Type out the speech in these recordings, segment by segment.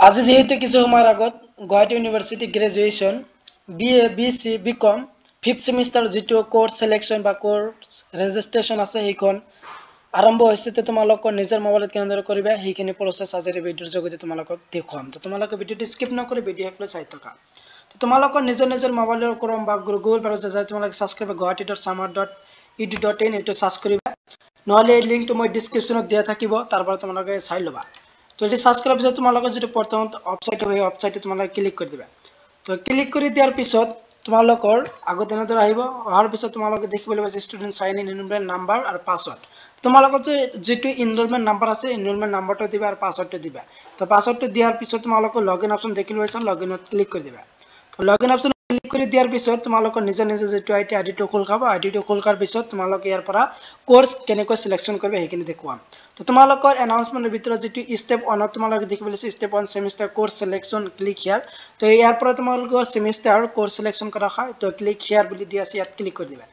আজি যেহেতু কিছু সময়েৰ আগত Guwahati university graduation BA BC BCom 5th semester যেটো কোৰ্স সিলেকশন বা কোৰ্স ৰেজিস্ট্ৰেশন আছে সেইখন আৰম্ভ হৈছে তো তোমালোকৰ নিজৰ মোবাইলত কেনেদৰে কৰিবা সেইখিনি প্ৰচেছ আজিৰ ভিডিঅ'ৰ যোগেদি তোমালোকক দেখুৱাম তো তোমালোকে ভিডিঅ'টো স্কিপ নকৰি ভিডিঅ'টো চাই থাকা তো তোমালোকৰ নিজৰ মোবাইলৰ ক্ৰম বা গুগল ব্ৰাউজাৰ যাই তোমালোকে সাৰ্চ কৰিবা guwahati.samar.edu.in এটো সাৰ্চ কৰিবা নহলে এই লিংকটো মই ডেসক্ৰিপচনত দিয়া থাকিব তাৰ পৰা তোমালোকে চাই লবা তো এটি সাৰ্চ কৰাৰ পিছত তোমালোকৰ যেটো প্ৰথম ওয়েবসাইট হয় ওয়েবসাইটে তোমালোকে ক্লিক কৰি দিবা তো ক্লিক কৰি দিয়াৰ পিছত তোমালোকৰ আগত এনেদৰে আহিব অহাৰ পিছত তোমালোকে দেখিবলৈ পাইছে student sign in enrolment number আৰু পাসওয়াৰ্ড তোমালোকৰ যেটো এনৰোলমেন্ট নাম্বাৰ আছে এনৰোলমেন্ট নাম্বাৰটো দিবা আৰু পাসওয়াৰ্ডটো দিবা তো পাসওয়াৰ্ডটো দিয়াৰ পিছত তোমালোকৰ লগইন অপচন দেখিবলৈ পাইছা লগইনত ক্লিক কৰি দিবা তো লগইন অপচন ক্লিক কৰি দিয়াৰ পিছত তোমালোকৰ নিজে যেটো আইডিটো খোল খাব আইডিটো খোল কৰাৰ পিছত তোমালোকে ইয়াৰ পৰা কোৰ্স কেনেকৈ সিলেকশন কৰিবা সেইখিনি দেখুৱাম তো তোমালোকৰ এনাউন্সমেন্টৰ ভিতৰত যেটো স্টেপ 1 তোমালোকে দেখিবলৈ স্টেপ 1 সেমিস্টাৰ কোৰ্স সিলেকশন ক্লিক হিয়াৰ তো ইয়াৰ পৰা তোমালোকৰ সেমিস্টাৰ কোৰ্স সিলেকশন কৰা হয় তো ক্লিক হিয়াৰ বুলি দি আছে ইয়াত ক্লিক কৰি দিবা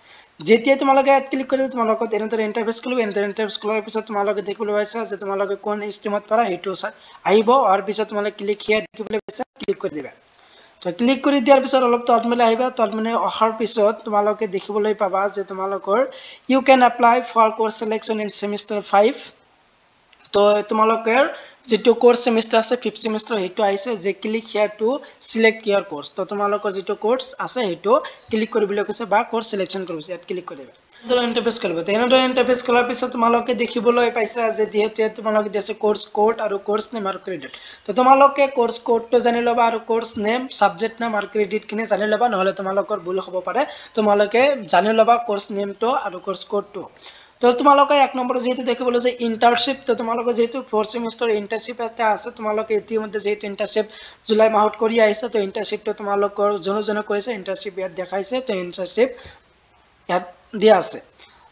যেতিয়া তোমালোকে ইয়াত ক্লিক কৰি তোমালোকৰ এনেদৰে ইন্টাৰফেস খুলিব এনেদৰে ইন্টাৰফেস খোলাৰ পিছত তোমালোকে দেখিবলৈ পাইছা যে তোমালোকে কোন ষ্ট্ৰীমত পৰা হেতু আহিব আৰু পিছত তোমালোকে ক্লিক হিয়াৰ দেখিবলৈ পাইছা ক্লিক কৰি দিবা তো ক্লিক কৰি দিয়াৰ পিছত অলপ তলমলে আহিবা তলমলে অহাৰ পিছত তোমালোকে দেখিবলৈ পাবা যে তোমালোকৰ you can apply for course selection in semester 5 তো তোমালোকৰ যেটো কোৰ্স সেমিস্টাৰ আছে 5th সেমিস্টাৰ হেতু আইছে যে click here to select your course তো তোমালোকৰ যেটো কোৰ্স আছে হেতু ক্লিক কৰিবলৈ কৈছে বা কোৰ্স সিলেকশন কৰিব ইয়াত ক্লিক কৰিবা ধৰ ইন্টাৰফেস কৰিব তো এনেদৰে ইন্টাৰফেস কৰাৰ পিছত তোমালোকে দেখিবলৈ পাইছা যে যেহেতু তোমালোকে দিছে কোৰ্স কোড আৰু কোৰ্স নেম আৰু ক্ৰেডিট তো তোমালোকে কোৰ্স কোডটো জানি লবা আৰু কোৰ্স নেম সাবজেক্ট নাম আৰু ক্ৰেডিট খিনি জানি লবা নহলে তোমালোকৰ ভুল হ'ব পাৰে তোমালোকে জানি লবা কোৰ্স নেমটো আৰু কোৰ্স কোডটো তো তোমালোকে এক নম্বৰ যেহেতু দেখিবলৈ যে ইন্টাৰশিপ তো তোমালোকে যেহেতু 4th সেমিস্টাৰ ইন্টাৰশিপ এটা আছে তোমালোকে ইতিমধ্যে যেহেতু ইন্টাৰশিপ জুলাই মাহত কৰি আহিছে তো ইন্টাৰশিপটো তোমালোকৰ জনে কৰিছে ইন্টাৰশিপ ইয়াত দেখাইছে তো ইন্টাৰশিপ ইয়াত দিয়া আছে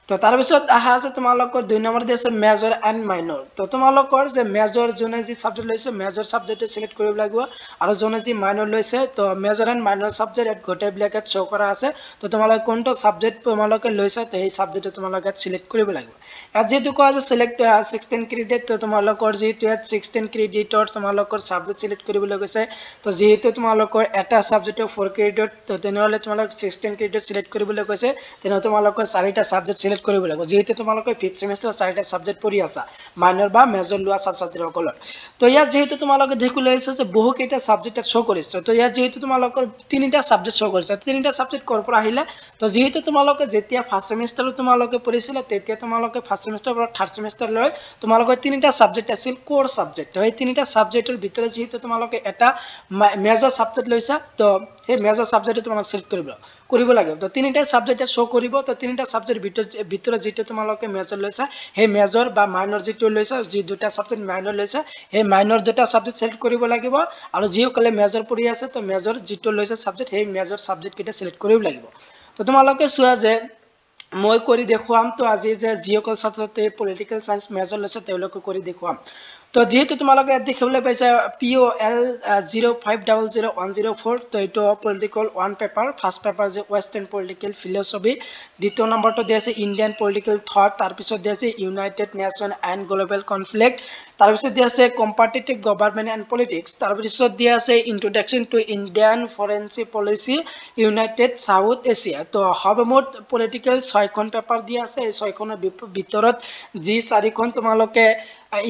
তো তাৰ পিছত আহা আছে তোমালোকৰ 2 নম্বৰ দি আছে মেজৰ এন্ড মাইনৰ তো তোমালোকৰ যে মেজৰ জনে যি সাবজেক্ট লৈছে মেজৰ সাবজেক্টটো সিলেক্ট কৰিব লাগিব আৰু জনে যি মাইনৰ লৈছে তো মেজৰ এন্ড মাইনৰ সাবজেক্ট এট গোটে ব্ল্যাকেট শো কৰা আছে তো তোমালোকে কোনটো সাবজেক্ট তোমালোকে লৈছে তো এই সাবজেক্টটো তোমালোকে সিলেক্ট কৰিব লাগিব ইয়াত যেটো কোৱা আছে সিলেক্ট 16 ক্ৰেডিট তো তোমালোকৰ যেটো ইয়াত 16 ক্ৰেডিটৰ তোমালোকৰ সাবজেক্ট সিলেক্ট কৰিবলৈ গৈছে তো যেহেতু তোমালোকৰ এটা সাবজেক্টৰ 4 ক্ৰেডিট তো তেনেহলে তোমালোক 16 ক্ৰেডিট সিলেক্ট কৰিবলৈ কৈছে তেনে তোমালোকৰ 4টা সাবজেক্ট সিলেক্ট কৰিব লাগিব যেহেতু তোমালোকৰ 5th সেমিস্টাৰ 4টা সাবজেক্ট পঢ়ি আছে মাইনৰ বা মেজৰ লোৱা ছাত্ৰছাত্ৰীসকলৰ তো ইয়াত যেহেতু তোমালোকে দেখিবলৈ আছে যে বহু কেইটা সাবজেক্ট শো কৰিছে তো ইয়াত যেহেতু তোমালোকৰ 3টা সাবজেক্ট শো কৰিছে 3টা সাবজেক্ট কৰ পৰা আহিলে তো যেহেতু তোমালোকে যেতিয়া ফাৰ্স্ট সেমিস্টাৰত তোমালোকে পঢ়িছিল তেতিয়া তোমালোকে ফাৰ্স্ট সেমিস্টাৰ পৰা থাৰ্ড সেমিস্টাৰ লৈ তোমালোকৰ 3টা সাবজেক্ট আছিল কোৰ সাবজেক্ট তো এই 3টা সাবজেক্টৰ ভিতৰত যেহেতু তোমালোকে এটা মেজৰ সাবজেক্ট লৈছা তো এই মেজৰ সাবজেক্টটো তোমালোকে সিলেক্ট কৰিব লাগিব তো 3টা সাবজেক্ট শো কৰিব তো 3টা সাবজেক্ট ভিতৰত যেটো তোমালোকে মেজৰ লৈছা সেই মেজৰ বা মাইনৰ যেটো লৈছা যি দুটা সাবজেক্ট মাইনৰ লৈছা সেই মাইনৰ দুটা সাবজেক্ট সিলেক্ট কৰিব লাগিব আৰু যিসকলে মেজৰ পঢ়ি আছে তো মেজৰ যেটো লৈছা সাবজেক্ট সেই মেজৰ সাবজেক্ট কেইটা সিলেক্ট কৰিব লাগিব তো তোমালোকে চোৱা যে মই কৰি দেখুৱাম তো আজি যে যিসকল ছাত্ৰতে পলিটিক্যাল সায়েন্স মেজৰ লৈছে তেওঁলোকে কৰি দেখুৱাম তো যেহেতু তোমালোকে দেখিবলৈ পাইছা POL 0500104 তো এটো পলিটিক্যাল 1 পেপাৰ ফাৰ্স্ট পেপাৰ যে ওয়েস্টাৰ্ন পলিটিক্যাল ফিলসফি দ্বিতীয় নম্বৰটো দি আছে ইন্ডিয়ান পলিটিক্যাল থট তাৰ পিছত দি আছে United nation and global conflict তাৰ পিছত দি আছে কম্পিটিটিভ গভৰ্নমেন্ট এন্ড পলিটিক্স তাৰ পিছত দি আছে introduction to Indian foreign policy united South Asia তো সৰ্বমুঠ পলিটিক্যাল 6খন পেপাৰ দি আছে এই 6খনৰ ভিতৰত যি 4খন তোমালোকে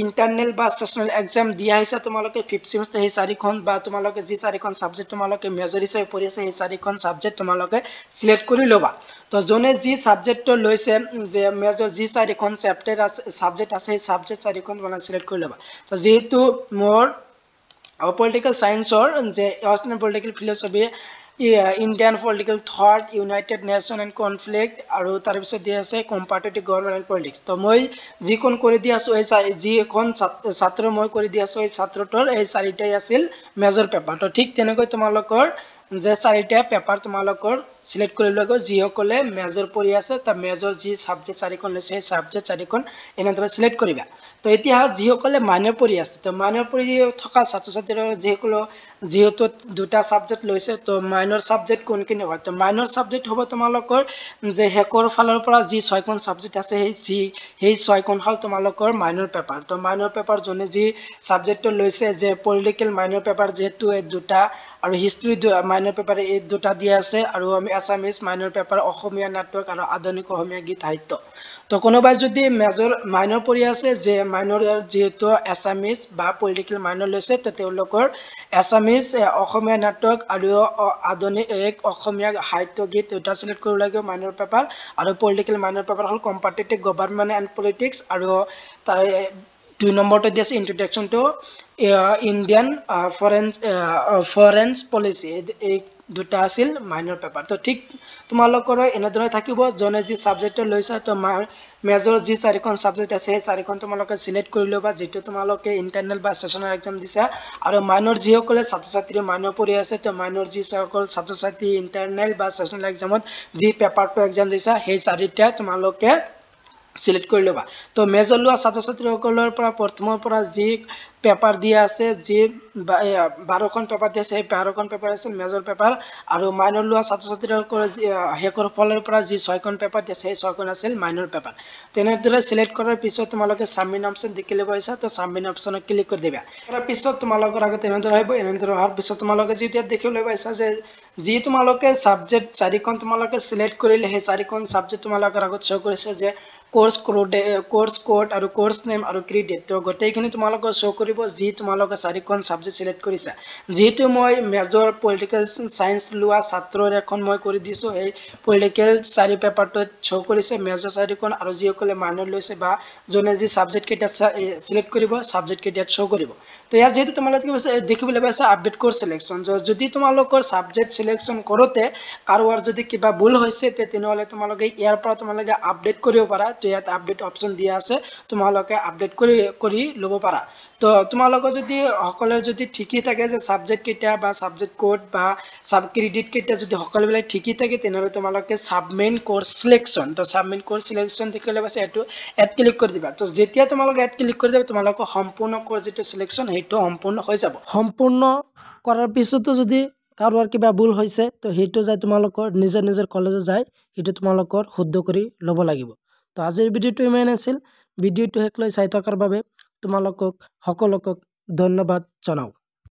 ইন্টারনাল বা সেশনাল এক্সাম দিয়া হৈছে তোমালোকে 5th সেমিস্টার এই 4খন বা তোমালোকে যি 4খন সাবজেক্ট তোমালোকে মেজৰ হিচাপে পঢ়ি আছে এই 4খন সাবজেক্ট তোমালোকে সিলেক্ট কৰি লবা তো জনে যি সাবজেক্ট লৈছে যে মেজৰ যি 4খন চ্যাপ্টাৰ আছে সাবজেক্ট আছে এই সাবজেক্ট 4খন তোমালোকে সিলেক্ট কৰি লবা তো যেহেতু মোৰ পলিটিক্যাল সায়েন্সৰ যে western political philosophy Indian political thought united nation and conflict আৰু তাৰ পিছত দি আছে কম্পিটিটিভ গভৰ্নমেন্ট এন্ড পলিটিক্স তো মই যিখন কৰি দি আছো এই যিখন ছাত্ৰ মই কৰি দি আছো এই ছাত্ৰটোৰ এই 4টাই আছিল মেজৰ পেপাৰ তো ঠিক তেনেকৈ তোমালোকৰ যে 4টা পেপাৰ তোমালোকৰ সিলেক্ট কৰি লব যিসকলে মেজৰ পঢ়ি আছে তা মেজৰ যি সাবজেক্ট 4খন লৈছে সেই সাবজেক্ট 4খন এনেদৰে সিলেক্ট কৰিবা তো এতিয়া যিসকলে মাইনৰ পঢ়ি আছে তো মাইনৰ পঢ়ি থকা ছাত্ৰছাত্ৰীৰ যিসকলে যেহেতু দুটা সাবজেক্ট লৈছে তো মাইনৰ মাইনৰ ছাবজেক্ট কোনখিনি হয় তো মাইনৰ ছাবজেক্ট হ'ব তোমালোকৰ যে হেকৰ ফালৰ পৰা যি 6খন ছাবজেক্ট আছে সেই 6খন হ'ল তোমালোকৰ মাইনৰ পেপাৰ তো মাইনৰ পেপাৰ যোনে যি ছাবজেক্টটো লৈছে যে পলিটিকেল মাইনৰ পেপাৰ যেহেতু এই দুটা আৰু হিষ্ট্ৰী মাইনৰ পেপাৰ এই দুটা দিয়া আছে আৰু আমি আছামিজ মাইনৰ পেপাৰ অসমীয়া নাটক আৰু আধুনিক অসমীয়া গীত সাহিত্য তো কোনোবাই যদি মেজৰ মাইনৰ পঢ়ি আছে যে মাইনৰ যেহেতু আছামিজ বা পলিটিকেল মাইনৰ লৈছে তো তেওঁলোকৰ আছামিজ অসমীয়া নাটক আৰু আধুনিক অসমীয়া সাহিত্য গীত দুটা সিলেক্ট কৰিব লাগিব মাইনৰ পেপাৰ আৰু পলিটিকেল মাইনৰ পেপাৰ হ'ল কম্পাটিটিভ গভৰ্ণমেণ্ট এণ্ড পলিটিক্স আৰু তাৰ 2 নম্বৰটো দি আছে introduction to Indian foreign policy এই দুটা আছিল মাইনৰ পেপাৰ তো ঠিক তোমালোকৰ এনেদৰে থাকিব জনে যি ছাবজেক্ট লৈছা তো মেজৰ যি 4খন ছাবজেক্ট আছে সেই 4খন তোমালোকে সিলেক্ট কৰি ল'বা যেটো তোমালোকে ইন্টাৰনেল বা সেশনাল এক্সাম দিছা আৰু মাইনৰ যিসকলে ছাত্ৰ ছাত্ৰী মাইনৰ পঢ়ি আছে তো মাইনৰ যি সকল ছাত্ৰ ছাত্ৰী ইন্টাৰনেল বা সেশনাল এক্সামত যি পেপাৰটো এক্সাম দিছা সেই 4টা তোমালোকে সিলেক্ট কৰি ল'বা তো মেজৰ লোৱা ছাত্ৰ ছাত্ৰীসকলৰ পৰা প্ৰথমৰ পৰা যি পেপাৰ দিয়া আছে যি 12খন পেপাৰ দিয়া আছে সেই 12খন পেপাৰ আছিল মেজৰ পেপাৰ আৰু মাইনৰ লোৱা ছাত্ৰ ছাত্ৰীসকলৰ হেকৰ ফালৰ পৰা যি 6খন পেপাৰ দিয়া আছে সেই 6খন আছিল মাইনৰ পেপাৰ তেনেদৰে সিলেক্ট কৰাৰ পিছত তোমালোকে সাবমিট অপচন দেখি ল'ব আহিছা তো সাবমিট অপচনত ক্লিক কৰি দিবা তাৰ পিছত তোমালোকৰ আগত এনেদৰে আহিব এনেদৰে অহাৰ পিছত তোমালোকে যেতিয়া দেখি ল'ব আহিছা যে যি তোমালোকে সাবজেক্ট 4খন তোমালোকে সিলেক্ট কৰিলে সেই 4খন সাবজেক্ট তোমালোকৰ আগত শো কৰিছে যে কোৰ্স কোড আৰু কোৰ্স নেম আৰু ক্ৰেডিট তো গোটেইখিনি তোমালোকৰ শো কৰিব যি তোমালোকে 4খন সাবজেক্ট সিলেক্ট কৰিছা যেহেতু মই মেজৰ পলিটিকেল সায়েন্স লোৱা ছাত্ৰৰ এখন মই কৰি দিছো এই পলিটিকেল 4 পেপাৰটো শো কৰিছে মেজৰ 4খন আৰু যিসকলে মাইনৰ লৈছে বা জনে যি সাবজেক্ট কেইটা সিলেক্ট কৰিব সাবজেক্ট কেইটা শো কৰিব তো ইয়াত যেহেতু তোমালোকে দেখিবলৈ পাইছা আপডেট কোৰ্স সিলেকশন যদি তোমালোকৰ সাবজেক্ট সিলেকশন কৰোতে কাৰোবাৰ যদি কিবা ভুল হৈছে তেনেহলে তোমালোকে ইয়াৰ পৰা তোমালোকে আপডেট কৰিব পাৰা তো ইয়াত আপডেট অপচন দিয়া আছে তোমালোকে আপডেট কৰি ল'ব পাৰা তো তোমালোকৰ যদি সকলোৰ যদি ঠিকই থাকে যে সাবজেক্ট কেইটা বা সাবজেক্ট কোড বা সাব ক্ৰেডিট কেইটা যদি সকলোবিলাক ঠিকই থাকে তেনেহলে তোমালোকে সাবমেইন কোর্স সিলেকশন তো সাবমেইন কোর্স সিলেকশন দেখিলে পাছে এটো এড ক্লিক কৰি দিবা তো যেতিয়া তোমালোকে এড ক্লিক কৰি দিবা তোমালোকৰ সম্পূৰ্ণ কোৰ্স যেটো সিলেকশন হেটো সম্পূৰ্ণ হৈ যাব সম্পূৰ্ণ কৰাৰ পিছতো যদি কাৰোবাৰ কিবা ভুল হৈছে তো হেটো যায় তোমালোকৰ নিজৰ কলেজত যায় হেটো তোমালোকৰ শুদ্ধ কৰি ল'ব লাগিব তো আজিৰ ভিডিওটো ইমান আছিল ভিডিওটো হেকলৈ চাই থকাৰ বাবে তোমালোকক সকলোকক ধন্যবাদ জনাও।